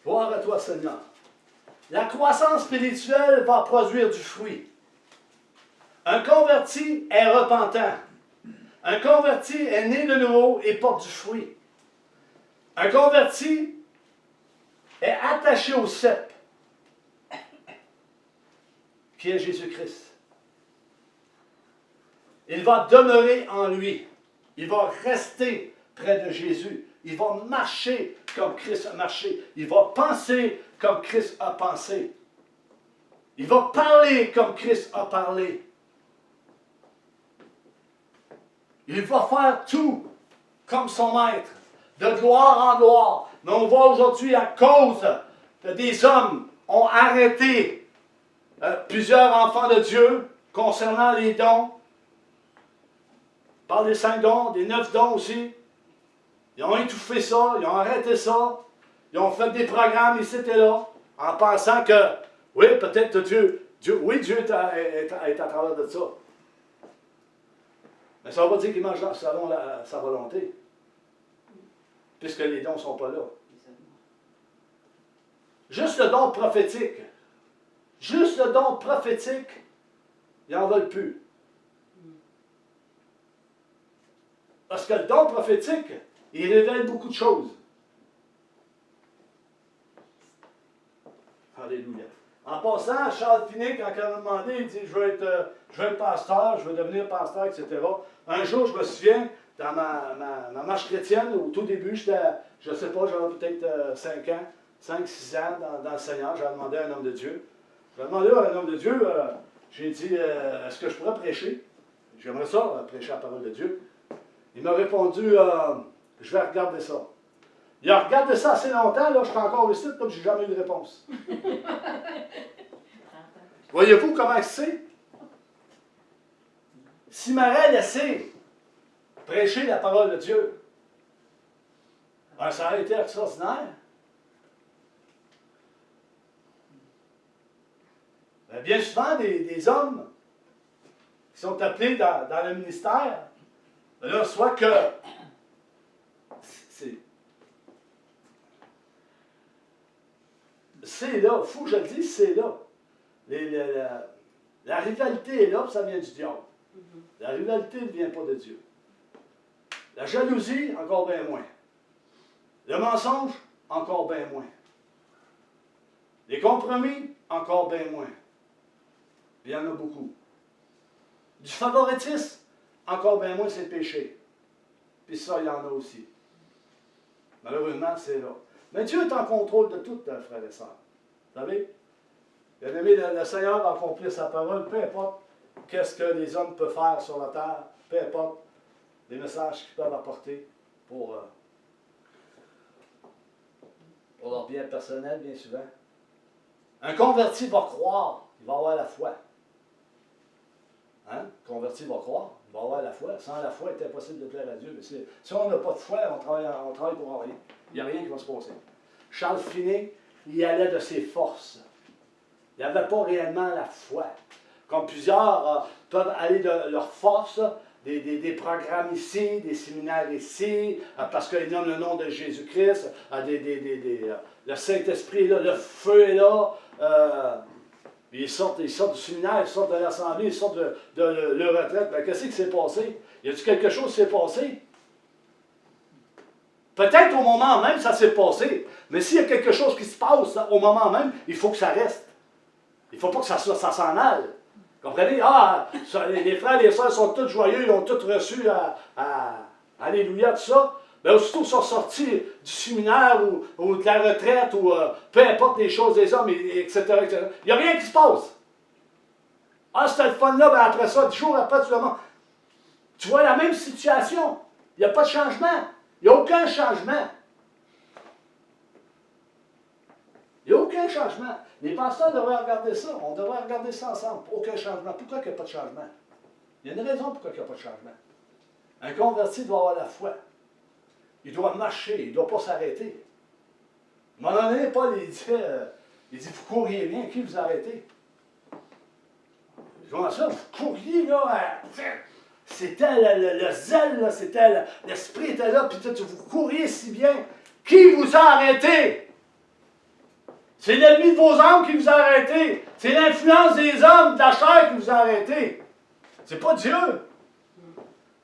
Gloire à toi, Seigneur. La croissance spirituelle va produire du fruit. Un converti est repentant. Un converti est né de nouveau et porte du fruit. Un converti est attaché au cep, qui est Jésus-Christ. Il va demeurer en lui. Il va rester près de Jésus. Il va marcher comme Christ a marché. Il va penser comme Christ a pensé. Il va parler comme Christ a parlé. Il va faire tout comme son maître, de gloire en gloire. Mais on voit aujourd'hui, à cause que des hommes ont arrêté plusieurs enfants de Dieu concernant les dons, par les 5 dons, des 9 dons aussi. Ils ont étouffé ça, ils ont arrêté ça, ils ont fait des programmes ici et là, en pensant que, oui, peut-être Dieu est à travers de ça. Mais ça ne veut pas dire qu'il mange selon sa volonté, puisque les dons ne sont pas là. Juste le don prophétique. Juste le don prophétique, ils n'en veulent plus. Parce que le don prophétique, il révèle beaucoup de choses. Alléluia. En passant, Charles Finet, quand il m'a demandé, il dit, je veux être pasteur, je veux devenir pasteur, etc. Un jour, je me souviens, dans ma marche chrétienne, au tout début, je ne sais pas, j'avais peut-être 5-6 ans dans le Seigneur, j'avais demandé à un homme de Dieu. J'ai demandé à un homme de Dieu, j'ai dit, est-ce que je pourrais prêcher? J'aimerais ça, prêcher la parole de Dieu. Il m'a répondu, je vais regarder ça. Il a regardé ça assez longtemps, là, je suis encore ici, comme je n'ai jamais eu de réponse. Voyez-vous comment c'est? S'il m'aurait laissé prêcher la parole de Dieu, ben, ça aurait été extraordinaire. Ben, bien souvent, des hommes qui sont appelés dans le ministère, ben là, soit que c'est là, fou que je le dise, c'est là. La rivalité est là, puis ça vient du diable. La rivalité ne vient pas de Dieu. La jalousie, encore bien moins. Le mensonge, encore bien moins. Les compromis, encore bien moins. Il y en a beaucoup. Du favoritisme, encore bien moins, c'est le péché. Puis ça, il y en a aussi. Malheureusement, c'est là. Mais Dieu est en contrôle de tout, frères et sœurs. Vous savez? Bien aimé, le Seigneur va accomplir sa parole, peu importe qu'est-ce que les hommes peuvent faire sur la terre, peu importe les messages qu'ils peuvent apporter pour leur bien personnel, bien souvent. Un converti va croire, il va avoir la foi. Hein? Un converti va croire, il va avoir la foi. Sans la foi, il est impossible de plaire à Dieu. Mais si on n'a pas de foi, on travaille pour rien. Il n'y a rien qui va se passer. Charles Finet, il allait de ses forces. Il n'avait pas réellement la foi. comme plusieurs peuvent aller de leur force, des programmes ici, des séminaires ici, parce qu'ils nomment le nom de Jésus-Christ, le Saint-Esprit est là, le feu est là. Ils sortent du séminaire, ils sortent de l'Assemblée, ils sortent de leur retraite. Mais qu'est-ce qui s'est passé? Y a-t-il quelque chose qui s'est passé? Peut-être au moment même, ça s'est passé. Mais s'il y a quelque chose qui se passe au moment même, il faut que ça reste. Il ne faut pas que ça s'en aille. Comprenez? Les frères et les sœurs sont tous joyeux, ils ont tous reçu Alléluia, tout ça. Mais aussitôt qu'ils sont sortis du séminaire ou de la retraite, ou peu importe les choses des hommes, etc., etc., il n'y a rien qui se passe. C'était le fun là, ben après ça, 10 jours après, tu vois la même situation. Il n'y a pas de changement. Il n'y a aucun changement. Il n'y a aucun changement. Les pasteurs devraient regarder ça. On devrait regarder ça ensemble. Aucun changement. Pourquoi il n'y a pas de changement? Il y a une raison pourquoi il n'y a pas de changement. Un converti doit avoir la foi. Il doit marcher. Il ne doit pas s'arrêter. À un moment donné, Paul, il dit, vous courriez bien. Qui vous arrêtez? Comment ça? Vous courriez, là, c'était le zèle, là, c'était l'esprit était là, puis vous courriez si bien. Qui vous a arrêté? C'est l'ennemi de vos âmes qui vous a arrêté. C'est l'influence des hommes, de la chair qui vous a arrêté. C'est pas Dieu.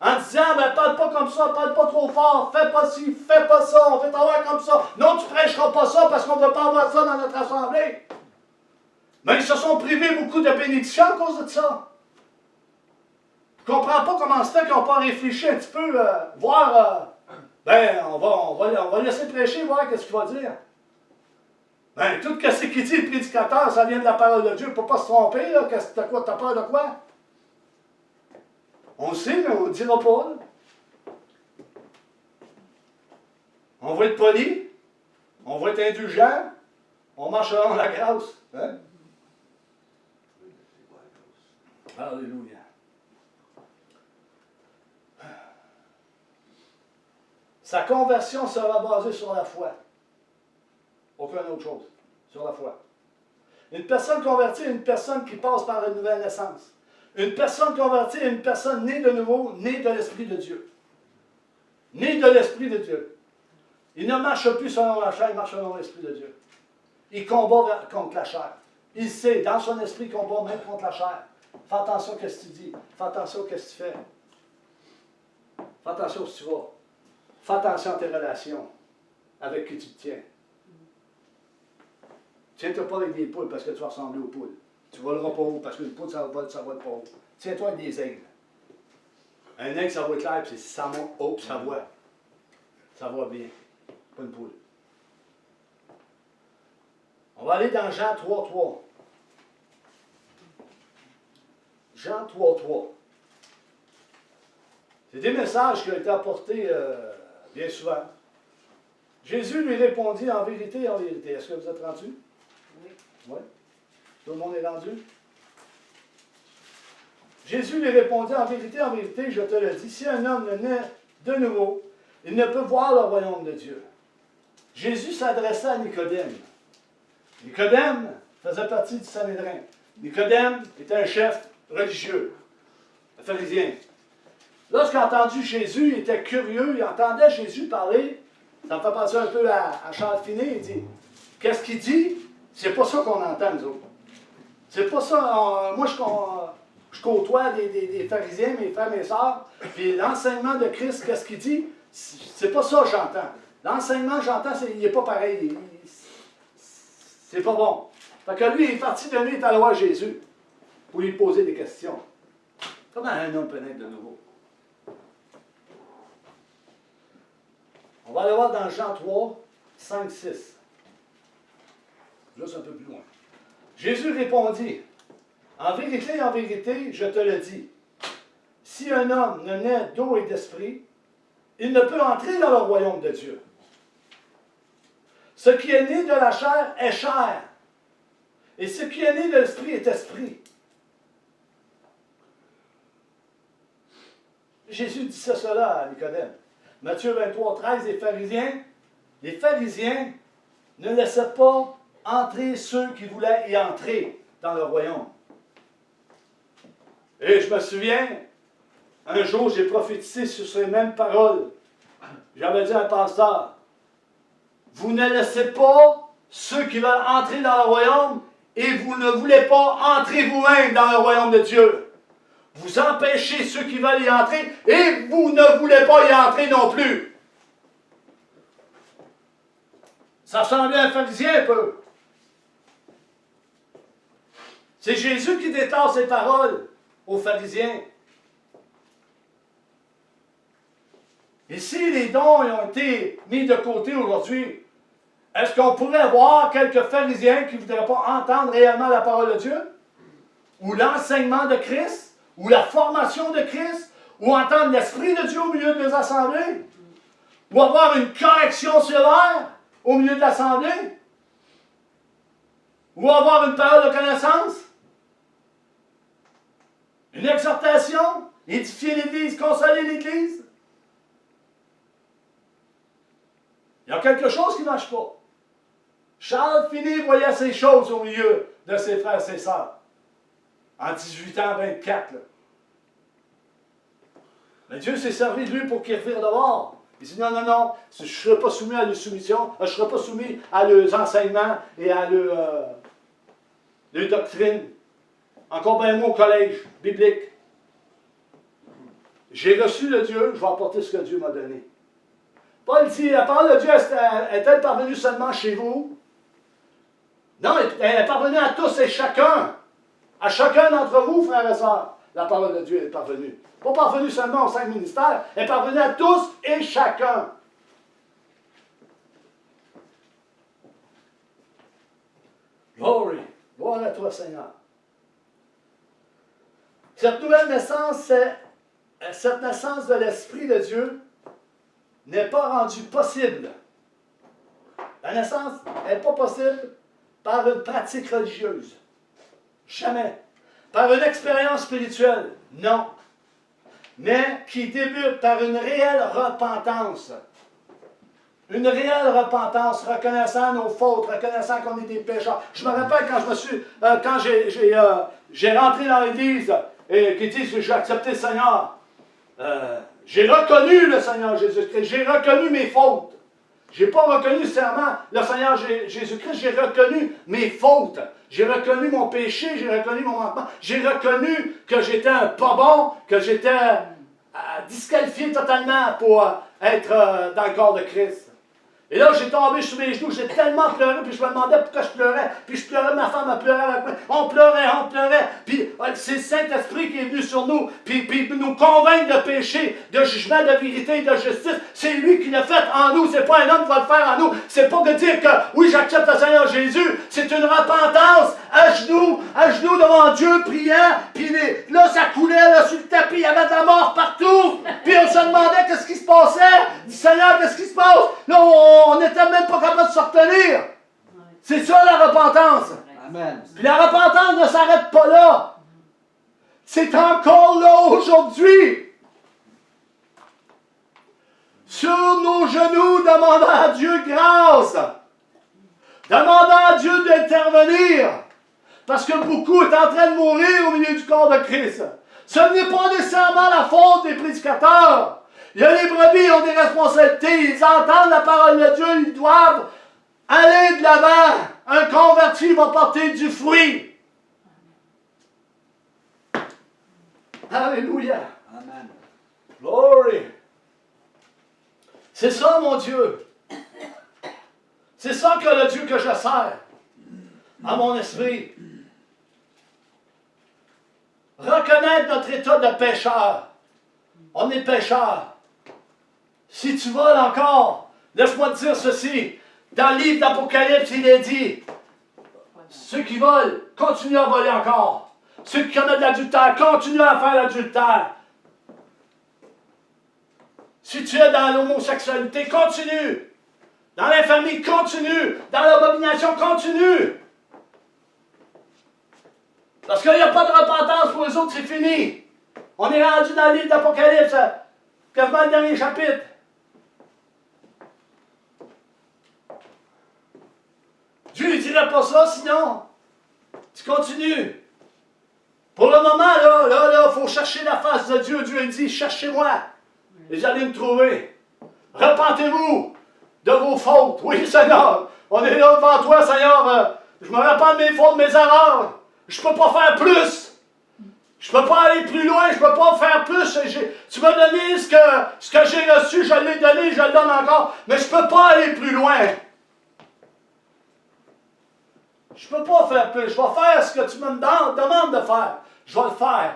En disant, ben, parle pas comme ça, parle pas trop fort, fais pas ci, fais pas ça, on veut t'avoir comme ça. Non, tu prêcheras pas ça parce qu'on ne veut pas avoir ça dans notre assemblée. Mais ils se sont privés beaucoup de bénédictions à cause de ça. Je ne comprends pas comment c'est qu'ils n'ont pas réfléchi un petit peu, voir, on va laisser prêcher, voir qu'est-ce qu'il va dire. Ben, tout ce qu'il dit le prédicateur, ça vient de la parole de Dieu, il ne faut pas se tromper, là, t'as peur de quoi? On le sait, mais on ne dira pas. Là. On va être poli, on va être indulgent, on marchera dans la grâce. Hein? Alléluia. Sa conversion sera basée sur la foi. Aucune autre chose. Sur la foi. Une personne convertie est une personne qui passe par une nouvelle naissance. Une personne convertie est une personne née de nouveau, née de l'Esprit de Dieu. Née de l'Esprit de Dieu. Il ne marche plus selon la chair, il marche selon l'Esprit de Dieu. Il combat contre la chair. Il sait, dans son esprit, qu'il combat même contre la chair. Fais attention à ce que tu dis. Fais attention à ce que tu fais. Fais attention où tu vas. Fais attention à tes relations. Avec qui tu te tiens. Tiens-toi pas avec des poules parce que tu vas ressembler aux poules. Tu voleras pas haut parce qu'une poule, ça va être pas haut. Tiens-toi avec des aigles. Un aigle, ça va être clair, puis ça monte haut, puis ça voit. Ça va bien. Pas une poule. On va aller dans Jean 3.3. Jean 3.3. C'est des messages qui ont été apportés bien souvent. Jésus lui répondit en vérité, en vérité. Est-ce que vous êtes rendu? Oui. Oui. Tout le monde est rendu? Jésus lui répondit en vérité, je te le dis, si un homme ne naît de nouveau, il ne peut voir le royaume de Dieu. Jésus s'adressait à Nicodème. Nicodème faisait partie du Sanhédrin. Nicodème était un chef religieux, un pharisien. Lorsqu'il a entendu Jésus, il était curieux, il entendait Jésus parler. Ça me fait penser un peu à Charles Finet, il dit, qu'est-ce qu'il dit? C'est pas ça qu'on entend, nous autres. C'est pas ça. Moi, je côtoie des pharisiens, mes frères, mes sœurs, puis l'enseignement de Christ, qu'est-ce qu'il dit? C'est pas ça que j'entends. L'enseignement que j'entends, il n'est pas pareil. C'est pas bon. Fait que lui, il est parti de lui, il est allé voir Jésus pour lui poser des questions. Comment un homme peut naître de nouveau? On va aller voir dans Jean 3, 5, 6. Juste un peu plus loin. Jésus répondit, en vérité, je te le dis, si un homme ne naît d'eau et d'esprit, il ne peut entrer dans le royaume de Dieu. Ce qui est né de la chair est chair, et ce qui est né de l'esprit est esprit. Jésus disait cela à Nicodème. Matthieu 23, 13, les pharisiens ne laissaient pas entrer ceux qui voulaient y entrer dans le royaume. Et je me souviens, un jour, j'ai prophétisé sur ces mêmes paroles. J'avais dit à un pasteur, vous ne laissez pas ceux qui veulent entrer dans le royaume et vous ne voulez pas entrer vous-même dans le royaume de Dieu. Vous empêchez ceux qui veulent y entrer et vous ne voulez pas y entrer non plus. Ça ressemblait à un pharisien un peu. C'est Jésus qui déclare ces paroles aux pharisiens. Et si les dons ont été mis de côté aujourd'hui, est-ce qu'on pourrait voir quelques pharisiens qui ne voudraient pas entendre réellement la parole de Dieu? Ou l'enseignement de Christ? Ou la formation de Christ? Ou entendre l'Esprit de Dieu au milieu des assemblées? Ou avoir une correction sévère au milieu de l'assemblée? Ou avoir une parole de connaissance? Une exhortation? Édifier l'Église, consoler l'Église? Il y a quelque chose qui ne marche pas. Charles Finney voyait ces choses au milieu de ses frères et ses sœurs. En 1824. Là. Mais Dieu s'est servi de lui pour qu'il revire de bord. Il dit non, non, non, je ne serai pas soumis à leur soumission, je ne serai pas soumis à leurs enseignements et à leurs doctrines. Encore bien moi au collège biblique. J'ai reçu le Dieu, je vais apporter ce que Dieu m'a donné. Paul dit, la parole de Dieu est-elle parvenue seulement chez vous? Non, elle est parvenue à tous et chacun. À chacun d'entre vous, frères et sœurs. La parole de Dieu est parvenue. Pas parvenue seulement aux 5 ministères, elle est parvenue à tous et chacun. Glory. Gloire à toi, Seigneur. Cette nouvelle naissance, cette naissance de l'Esprit de Dieu, n'est pas rendue possible. La naissance n'est pas possible par une pratique religieuse. Jamais. Par une expérience spirituelle. Non. Mais qui débute par une réelle repentance. Une réelle repentance, reconnaissant nos fautes, reconnaissant qu'on est des pécheurs. Je me rappelle quand j'ai rentré dans l'Église et qui dit que j'ai accepté le Seigneur. J'ai reconnu le Seigneur Jésus-Christ. J'ai reconnu mes fautes. Je n'ai pas reconnu seulement le Seigneur Jésus-Christ, j'ai reconnu mes fautes. J'ai reconnu mon péché, j'ai reconnu mon manquement. J'ai reconnu que j'étais un pas bon, que j'étais disqualifié totalement pour être dans le corps de Christ. Et là, j'ai tombé sur mes genoux, j'ai tellement pleuré, puis je me demandais pourquoi je pleurais. Puis je pleurais, ma femme a pleuré avec moi. On pleurait. Puis c'est le Saint-Esprit qui est venu sur nous, puis nous convaincre de péché, de jugement, de vérité, de justice. C'est lui qui l'a fait en nous, c'est pas un homme qui va le faire en nous. C'est pas de dire que, oui, j'accepte le Seigneur Jésus. C'est une repentance, à genoux devant Dieu, priant. Puis là, ça coulait là, sur le tapis, il y avait de la mort partout. Puis on se demandait qu'est-ce qui se passait. Dit, Seigneur, qu'est-ce qui se passe? Là, on n'était même pas capable de se retenir. C'est ça la repentance. Amen. Puis la repentance ne s'arrête pas là. C'est encore là aujourd'hui. Sur nos genoux, demandant à Dieu grâce. Demandant à Dieu d'intervenir. Parce que beaucoup est en train de mourir au milieu du corps de Christ. Ce n'est pas nécessairement la faute des prédicateurs. Il y a les brebis, ils ont des responsabilités, ils entendent la parole de Dieu, ils doivent aller de l'avant. Un converti va porter du fruit. Alléluia. Amen. Glory. C'est ça, mon Dieu. C'est ça que le Dieu que je sers à mon esprit. Reconnaître notre état de pécheur. On est pécheur. Si tu voles encore, laisse-moi te dire ceci. Dans le livre d'Apocalypse, il est dit, ceux qui volent, continuent à voler encore. Ceux qui commettent l'adultère, continuent à faire l'adultère. Si tu es dans l'homosexualité, continue. Dans l'infamie, continue. Dans l'abomination, continue. Parce qu'il n'y a pas de repentance pour les autres, c'est fini. On est rendu dans le livre d'Apocalypse, quasiment le dernier chapitre. Dieu ne dirait pas ça, sinon, tu continues. Pour le moment, il faut chercher la face de Dieu. Dieu dit, cherchez-moi, et vous allez me trouver. Repentez-vous de vos fautes. Oui, Seigneur, on est là devant toi, Seigneur. Je me repens de mes fautes, de mes erreurs. Je ne peux pas faire plus. Je ne peux pas aller plus loin, je ne peux pas faire plus. Tu m'as donné ce que j'ai reçu, je l'ai donné, je le donne encore. Mais je ne peux pas aller plus loin. Je ne peux pas faire plus. Je vais faire ce que tu me demandes de faire. Je vais le faire.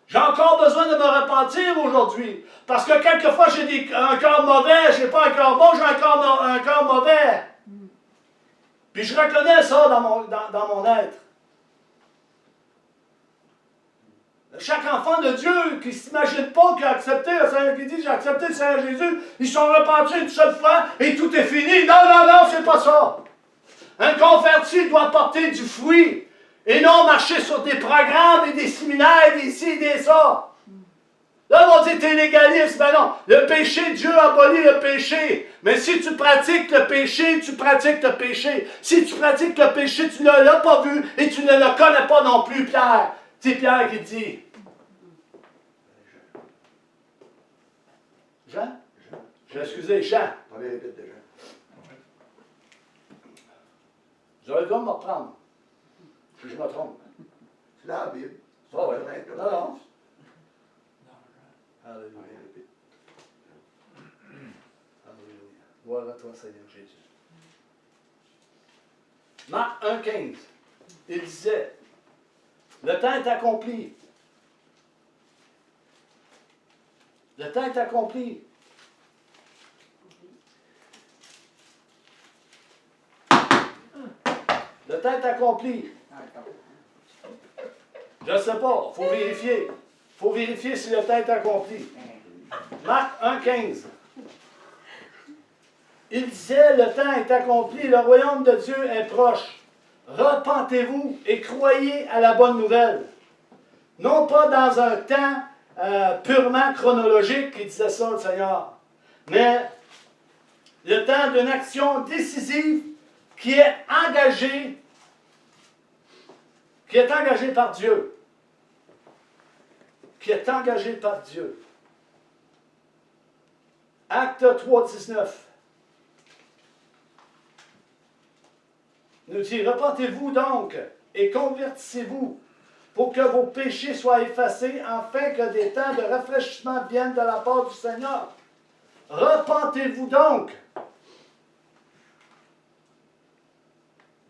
J'ai encore besoin de me repentir aujourd'hui. Parce que quelquefois, j'ai un cœur mauvais, je n'ai pas un cœur bon, j'ai un cœur mauvais. Puis je reconnais ça dans mon être. Chaque enfant de Dieu qui ne s'imagine pas qu'il a accepté le Seigneur, qui dit j'ai accepté le Seigneur Jésus, ils sont repentis une seule fois et tout est fini. Non, non, non, c'est pas ça. Un converti doit porter du fruit et non marcher sur des programmes et des séminaires, des ci, des ça. Là, on dit t'es légaliste. Ben non, le péché, Dieu abolit le péché. Mais si tu pratiques le péché, tu pratiques le péché. Si tu pratiques le péché, tu ne l'as pas vu et tu ne le connais pas non plus, Pierre. C'est Pierre qui dit. Jean? Excusez, Jean. On les répète déjà. Vous aurez le droit de me reprendre. Si je me trompe. C'est la Bible. Ah ouais. Non, non. On Alléluia. les répète. Alléluia. Gloire à toi, Seigneur Jésus. Marc 1,15. Il disait, le temps est accompli. Le temps est accompli. Le temps est accompli. Je ne sais pas, il faut vérifier. Il faut vérifier si le temps est accompli. Marc 1,15. Il disait, le temps est accompli, le royaume de Dieu est proche. Repentez-vous et croyez à la bonne nouvelle. Non pas dans un temps purement chronologique, il disait ça le Seigneur, mais le temps d'une action décisive qui est engagée par Dieu. Qui est engagée par Dieu. Acte 3,19 nous dit, repentez-vous donc et convertissez-vous pour que vos péchés soient effacés, afin que des temps de rafraîchissement viennent de la part du Seigneur. Repentez-vous donc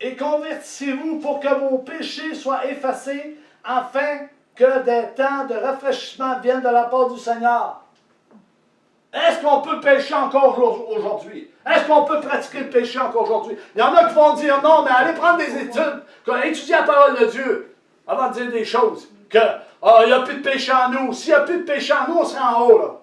et convertissez-vous pour que vos péchés soient effacés, afin que des temps de rafraîchissement viennent de la part du Seigneur. Est-ce qu'on peut pécher encore aujourd'hui? Est-ce qu'on peut pratiquer le péché encore aujourd'hui? Il y en a qui vont dire non, mais allez prendre des études, étudier la parole de Dieu, avant de dire des choses. Que, il n'y a plus de péché en nous. S'il n'y a plus de péché en nous, on sera en haut, là.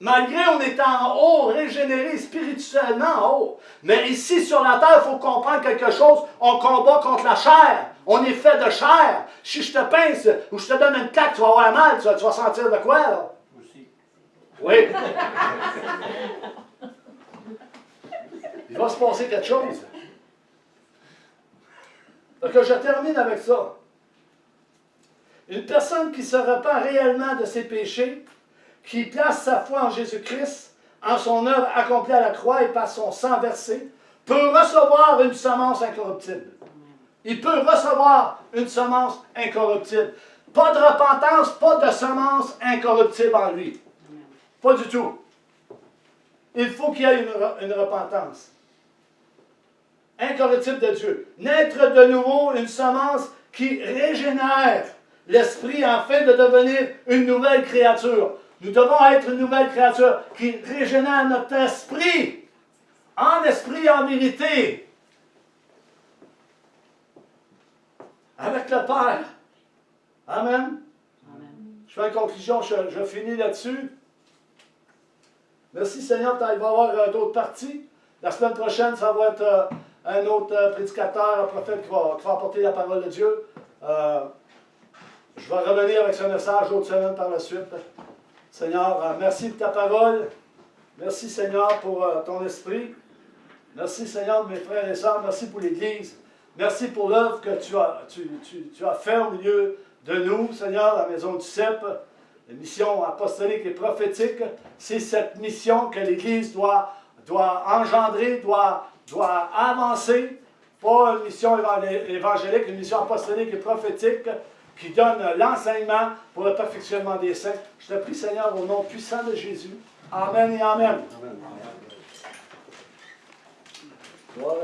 Malgré on est en haut, régénéré spirituellement en haut. Mais ici, sur la terre, il faut comprendre quelque chose. On combat contre la chair. On est fait de chair. Si je te pince ou je te donne une claque, tu vas avoir mal. Tu vas sentir de quoi, là? Aussi. Oui. Il va se passer quelque chose. Donc, je termine avec ça. Une personne qui se repent réellement de ses péchés, qui place sa foi en Jésus-Christ, en son œuvre accomplie à la croix et par son sang versé, peut recevoir une semence incorruptible. Il peut recevoir une semence incorruptible. Pas de repentance, pas de semence incorruptible en lui. Pas du tout. Il faut qu'il y ait une repentance. Incorruptible de Dieu. Naître de nouveau une semence qui régénère l'esprit afin de devenir une nouvelle créature. Nous devons être une nouvelle créature qui régénère notre esprit. En esprit, en vérité. Avec le Père. Amen. Amen. Je fais une conclusion, je finis là-dessus. Merci Seigneur, il va y avoir d'autres parties. La semaine prochaine, ça va être un autre prédicateur, un prophète qui va apporter la parole de Dieu. Je vais revenir avec ce message l'autre semaine par la suite. Seigneur, merci de ta parole. Merci Seigneur pour ton esprit. Merci, Seigneur, mes frères et sœurs. Merci pour l'Église. Merci pour l'œuvre que tu as fait au milieu de nous, Seigneur, la maison du CEP, la mission apostolique et prophétique. C'est cette mission que l'Église doit engendrer, doit avancer. Pas une mission évangélique, une mission apostolique et prophétique qui donne l'enseignement pour le perfectionnement des saints. Je te prie, Seigneur, au nom puissant de Jésus. Amen et amen. Amen. Gloire à Dieu.